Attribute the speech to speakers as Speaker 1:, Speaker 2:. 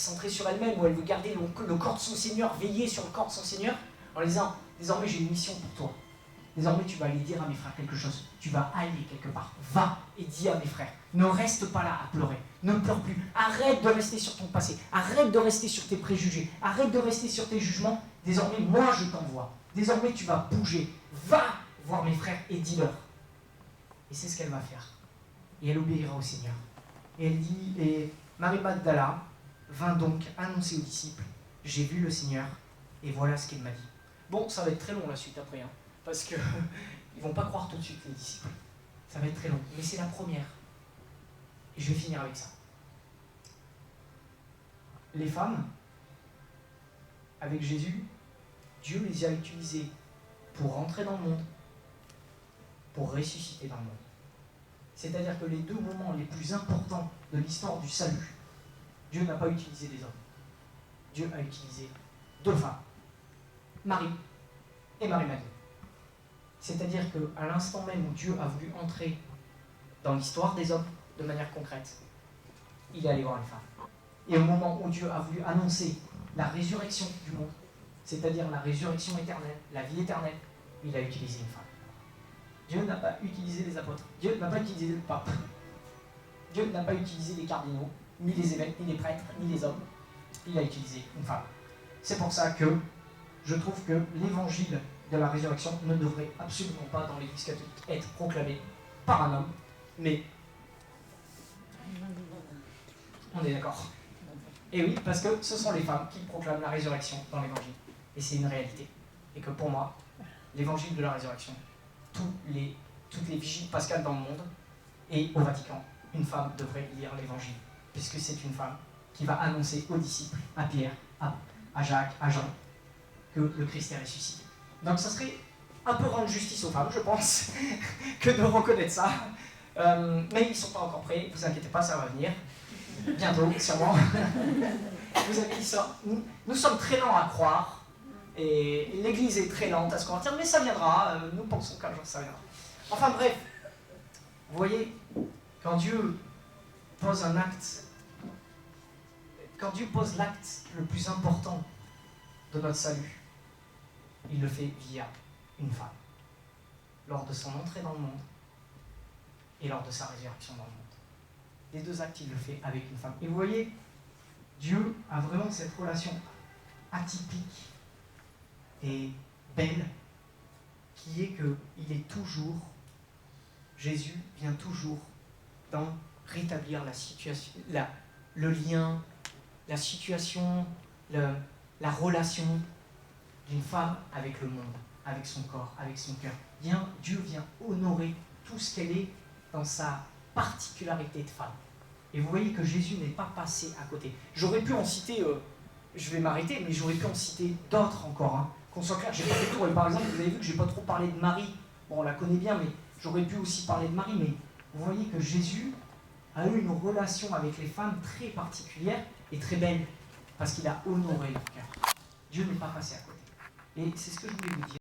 Speaker 1: centrée sur elle-même, où elle veut garder le corps de son Seigneur, veiller sur le corps de son Seigneur, en disant, désormais j'ai une mission pour toi. Désormais tu vas aller dire à mes frères quelque chose. Tu vas aller quelque part. Va et dis à mes frères. Ne reste pas là à pleurer. Ne pleure plus. Arrête de rester sur ton passé. Arrête de rester sur tes préjugés. Arrête de rester sur tes jugements. Désormais, moi je t'envoie. Désormais tu vas bouger. Va voir mes frères et dis-leur. Et c'est ce qu'elle va faire. Et elle obéira au Seigneur. Et elle dit, et Marie Magdala vint donc annoncer aux disciples, j'ai vu le Seigneur, et voilà ce qu'il m'a dit. Bon, ça va être très long la suite après, parce que ils vont pas croire tout de suite les disciples. Ça va être très long, mais c'est la première. Et je vais finir avec ça. Les femmes, avec Jésus, Dieu les a utilisées pour rentrer dans le monde, pour ressusciter dans le monde. C'est-à-dire que les deux moments les plus importants de l'histoire du salut, Dieu n'a pas utilisé des hommes. Dieu a utilisé deux femmes, Marie et Marie-Madeleine. C'est-à-dire qu'à l'instant même où Dieu a voulu entrer dans l'histoire des hommes de manière concrète, il est allé voir les femmes. Et au moment où Dieu a voulu annoncer la résurrection du monde, c'est-à-dire la résurrection éternelle, la vie éternelle, il a utilisé une femme. Dieu n'a pas utilisé les apôtres, Dieu n'a pas utilisé le pape, Dieu n'a pas utilisé les cardinaux, ni les évêques, ni les prêtres, ni les hommes. Il a utilisé une femme. C'est pour ça que je trouve que l'évangile de la résurrection ne devrait absolument pas dans l'Église catholique être proclamé par un homme, mais on est d'accord. Et oui, parce que ce sont les femmes qui proclament la résurrection dans l'Évangile. Et c'est une réalité. Et que pour moi, l'Évangile de la résurrection, toutes les vigiles pascales dans le monde et au Vatican, une femme devrait lire l'Évangile, puisque c'est une femme qui va annoncer aux disciples, à Pierre, à Jacques, à Jean, que le Christ est ressuscité. Donc ça serait un peu rendre justice aux femmes, je pense, que de reconnaître ça. Mais ils ne sont pas encore prêts, ne vous inquiétez pas, ça va venir. Bientôt, sûrement. Vous avez dit ça. Nous sommes très lents à croire, et l'Église est très lente à se convertir, mais ça viendra, nous pensons qu'un jour ça viendra. Enfin bref, vous voyez, quand Dieu pose un acte, quand Dieu pose l'acte le plus important de notre salut, il le fait via une femme, lors de son entrée dans le monde et lors de sa résurrection dans le monde. Les deux actes, il le fait avec une femme. Et vous voyez, Dieu a vraiment cette relation atypique et belle, qui est qu'il est toujours, Jésus vient toujours dans rétablir la situation, le lien, la situation, la relation d'une femme avec le monde, avec son corps, avec son cœur. Dieu vient honorer tout ce qu'elle est dans sa particularité de femme. Et vous voyez que Jésus n'est pas passé à côté. J'aurais pu en citer, je vais m'arrêter, mais j'aurais pu en citer d'autres encore. Qu'on soit clair, j'ai pas fait le tour. Et par exemple, vous avez vu que j'ai pas trop parlé de Marie. Bon, on la connaît bien, mais j'aurais pu aussi parler de Marie. Mais vous voyez que Jésus a eu une relation avec les femmes très particulière et très belle, parce qu'il a honoré leur cœur. Dieu n'est pas passé à côté. Et c'est ce que je voulais vous dire.